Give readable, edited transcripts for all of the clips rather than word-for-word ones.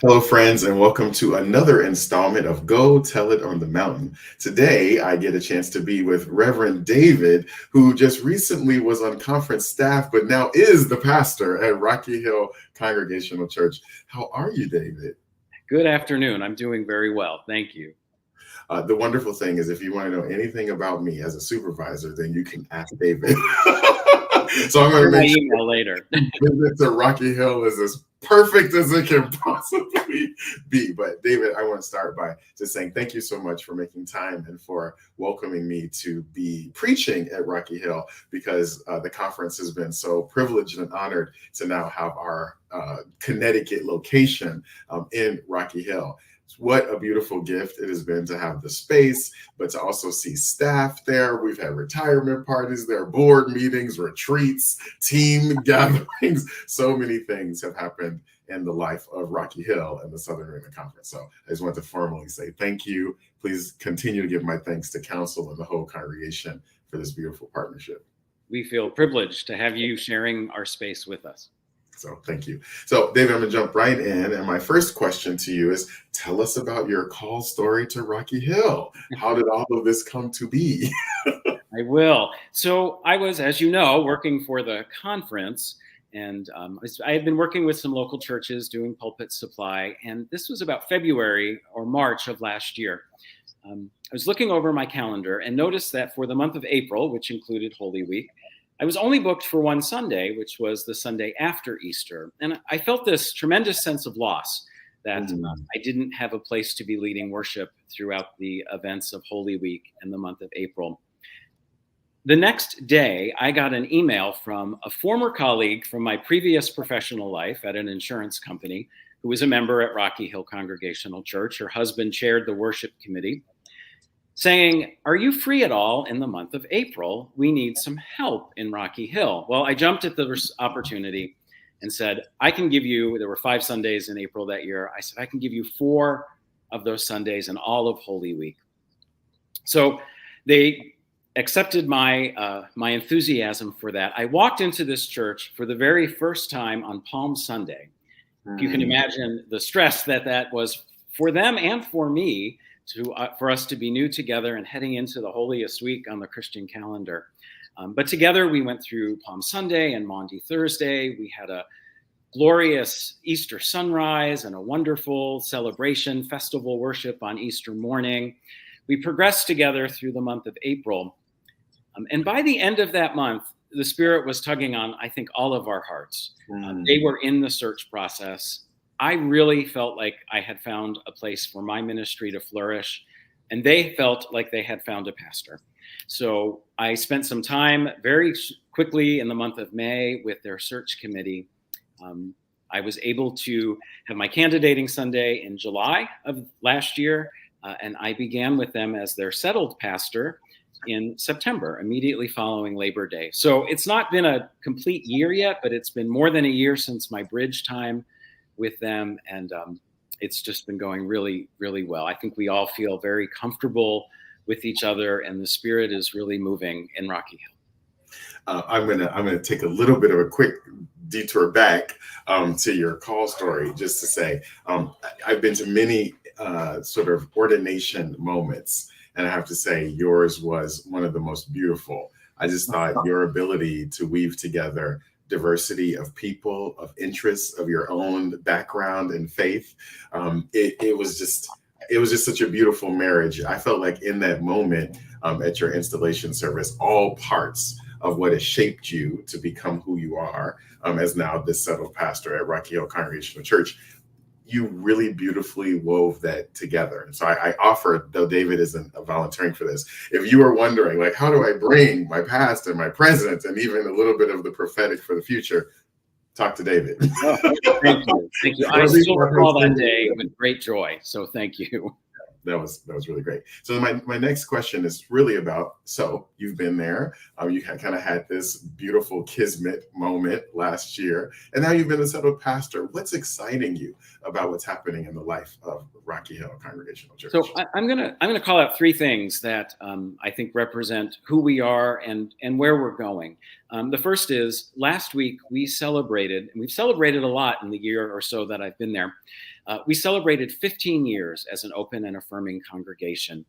Hello, friends, and welcome to another installment of Go Tell It on the Mountain. Today, I get a chance to be with Reverend David, who just recently was on conference staff, but now is the pastor at Rocky Hill Congregational Church. How are you, David? Good afternoon. I'm doing very well. Thank you. The wonderful thing is, if you want to know anything about me as a supervisor, then you can ask David. So I'm going to make sure email later. Visit to Rocky Hill is as perfect as it can possibly be. But David, I want to start by just saying thank you so much for making time and for welcoming me to be preaching at Rocky Hill, because the conference has been so privileged and honored to now have our Connecticut location in Rocky Hill. What a beautiful gift it has been to have the space, but to also see staff there. We've had retirement parties there, board meetings, retreats, team gatherings. So many things have happened in the life of Rocky Hill and the Southern Arena Conference. So I just want to formally say thank you. Please continue to give my thanks to council and the whole congregation for this beautiful partnership. We feel privileged to have you sharing our space with us. So thank you. So David, I'm going to jump right in. And my first question to you is, tell us about your call story to Rocky Hill. How did all of this come to be? I will. So I was, as you know, working for the conference, and I had been working with some local churches doing pulpit supply. And this was about February or March of last year. I was looking over my calendar and noticed that for the month of April, which included Holy Week, I was only booked for one Sunday, which was the Sunday after Easter. And I felt this tremendous sense of loss that I didn't have a place to be leading worship throughout the events of Holy Week in the month of April. The next day, I got an email from a former colleague from my previous professional life at an insurance company who was a member at Rocky Hill Congregational Church. Her husband chaired the worship committee, saying, "Are you free at all in the month of April? We need some help in Rocky Hill." Well, I jumped at the opportunity and said, I can give you, there were 5 Sundays in April that year. I said, I can give you 4 of those Sundays and all of Holy Week. So they accepted my enthusiasm for that. I walked into this church for the very first time on Palm Sunday. If you can imagine the stress that was for them and for me, for us to be new together and heading into the holiest week on the Christian calendar. But together we went through Palm Sunday and Maundy Thursday. We had a glorious Easter sunrise and a wonderful celebration, festival worship on Easter morning. We progressed together through the month of April. And by the end of that month, the Spirit was tugging on, I think, all of our hearts. They were in the search process. I really felt like I had found a place for my ministry to flourish, and they felt like they had found a pastor. So I spent some time very quickly in the month of May with their search committee. I was able to have my candidating Sunday in July of last year, and I began with them as their settled pastor in September, immediately following Labor Day. So it's not been a complete year yet, but it's been more than a year since my bridge time with them, and it's just been going really, really well. I think we all feel very comfortable with each other, and the Spirit is really moving in Rocky Hill. I'm gonna take a little bit of a quick detour back to your call story, just to say I've been to many sort of ordination moments, and I have to say yours was one of the most beautiful. I just thought your ability to weave together diversity of people, of interests, of your own background and faith. It was just such a beautiful marriage. I felt like in that moment at your installation service, all parts of what has shaped you to become who you are as now this settled pastor at Rocky Hill Congregational Church, you really beautifully wove that together. And so I offer, though David isn't volunteering for this, if you are wondering, like, how do I bring my past and my present and even a little bit of the prophetic for the future, talk to David. Oh, thank you. Thank you. I still recall that day with great joy. So thank you. That was really great. So my next question is really about, so you've been there, you kind of had this beautiful kismet moment last year, and now you've been a settled pastor. What's exciting you about what's happening in the life of Rocky Hill Congregational Church? So I'm gonna call out 3 things that I think represent who we are and where we're going. The first is last week we celebrated, and we've celebrated a lot in the year or so that I've been there. We celebrated 15 years as an open and affirming congregation.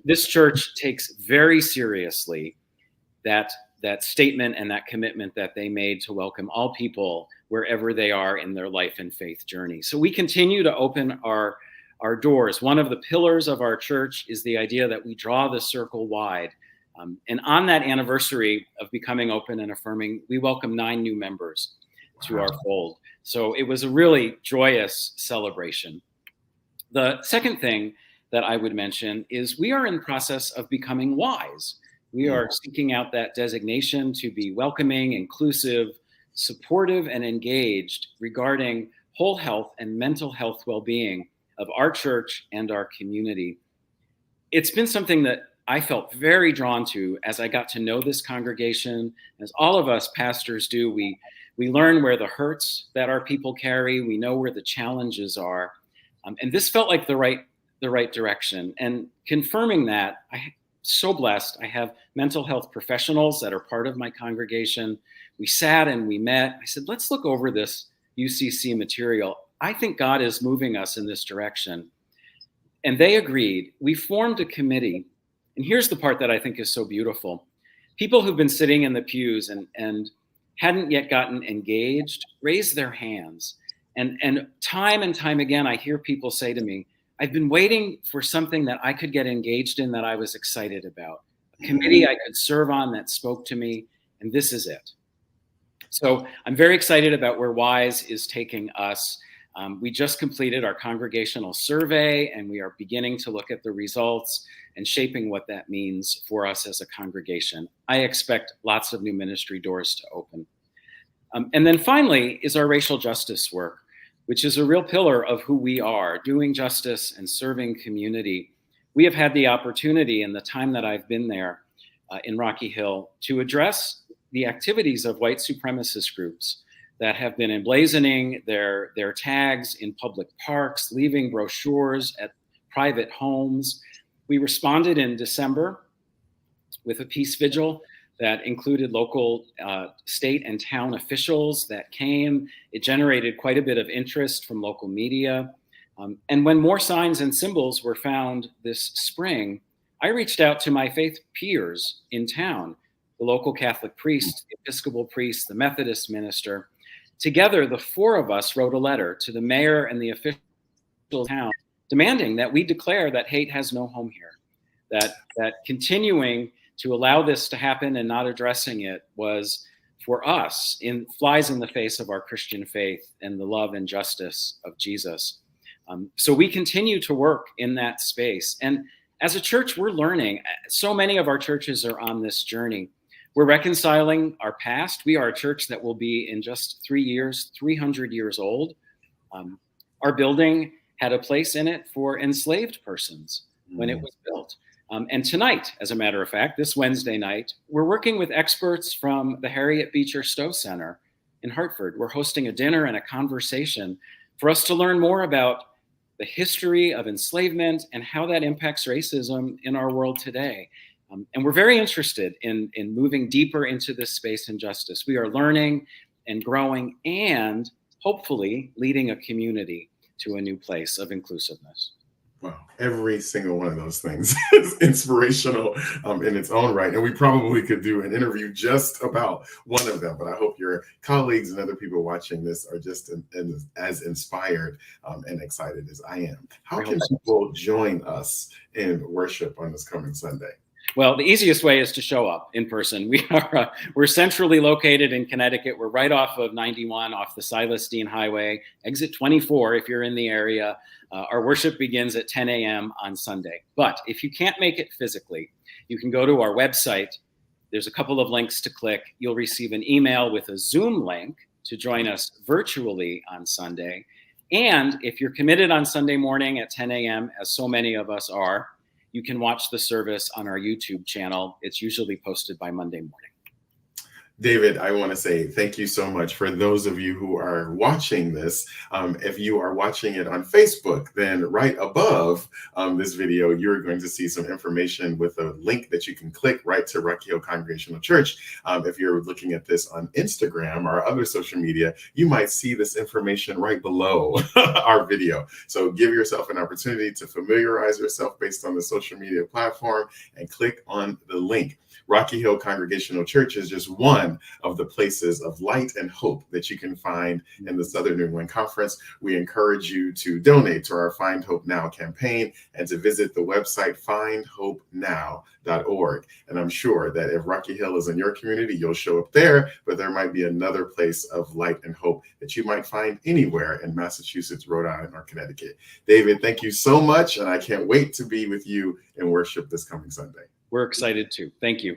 This church takes very seriously that statement and that commitment that they made to welcome all people wherever they are in their life and faith journey. So we continue to open our doors. One of the pillars of our church is the idea that we draw the circle wide. And on that anniversary of becoming open and affirming, we welcome 9 new members to our fold. So it was a really joyous celebration. The second thing that I would mention is we are in the process of becoming wise. We are seeking out that designation to be welcoming, inclusive, supportive, and engaged regarding whole health and mental health well-being of our church and our community. It's been something that I felt very drawn to as I got to know this congregation. As all of us pastors do, we learn where the hurts that our people carry. We know where the challenges are. And this felt like the right direction. And confirming that, I'm so blessed. I have mental health professionals that are part of my congregation. We sat and we met. I said, let's look over this UCC material. I think God is moving us in this direction. And they agreed. We formed a committee. And here's the part that I think is so beautiful. People who've been sitting in the pews and hadn't yet gotten engaged raised their hands. And time again, I hear people say to me, I've been waiting for something that I could get engaged in that I was excited about. A committee I could serve on that spoke to me, and this is it. So I'm very excited about where WISE is taking us. We just completed our congregational survey, and we are beginning to look at the results and shaping what that means for us as a congregation. I expect lots of new ministry doors to open. And then finally is our racial justice work, which is a real pillar of who we are, doing justice and serving community. We have had the opportunity in the time that I've been there in Rocky Hill to address the activities of white supremacist groups that have been emblazoning their tags in public parks, leaving brochures at private homes. We responded in December with a peace vigil that included local, state and town officials that came. It generated quite a bit of interest from local media. And when more signs and symbols were found this spring, I reached out to my faith peers in town, the local Catholic priest, the Episcopal priest, the Methodist minister. Together, the 4 of us wrote a letter to the mayor and the official town demanding that we declare that hate has no home here, that continuing to allow this to happen and not addressing it was, for us, flies in the face of our Christian faith and the love and justice of Jesus. So we continue to work in that space. And as a church, we're learning. So many of our churches are on this journey. We're reconciling our past. We are a church that will be, in just 3 years, 300 years old. Our building had a place in it for enslaved persons when it was built. And tonight, as a matter of fact, this Wednesday night, we're working with experts from the Harriet Beecher Stowe Center in Hartford. We're hosting a dinner and a conversation for us to learn more about the history of enslavement and how that impacts racism in our world today. And we're very interested in moving deeper into this space and justice. We are learning and growing and hopefully leading a community to a new place of inclusiveness. Wow, every single one of those things is inspirational in its own right. And we probably could do an interview just about one of them, but I hope your colleagues and other people watching this are just as inspired and excited as I am. How can people join us in worship on this coming Sunday? Well, the easiest way is to show up in person. We're centrally located in Connecticut. We're right off of 91, off the Silas Deane Highway, exit 24 if you're in the area. Our worship begins at 10 a.m. on Sunday. But if you can't make it physically, you can go to our website. There's a couple of links to click. You'll receive an email with a Zoom link to join us virtually on Sunday. And if you're committed on Sunday morning at 10 a.m., as so many of us are, you can watch the service on our YouTube channel. It's usually posted by Monday morning. David, I want to say thank you so much. For those of you who are watching this, if you are watching it on Facebook, then right above this video, you're going to see some information with a link that you can click right to Rocky Hill Congregational Church. If you're looking at this on Instagram or other social media, you might see this information right below our video. So give yourself an opportunity to familiarize yourself based on the social media platform and click on the link. Rocky Hill Congregational Church is just one of the places of light and hope that you can find in the Southern New England Conference. We encourage you to donate to our Find Hope Now campaign and to visit the website findhopenow.org. And I'm sure that if Rocky Hill is in your community, you'll show up there, but there might be another place of light and hope that you might find anywhere in Massachusetts, Rhode Island, or Connecticut. David, thank you so much, and I can't wait to be with you in worship this coming Sunday. We're excited too. Thank you.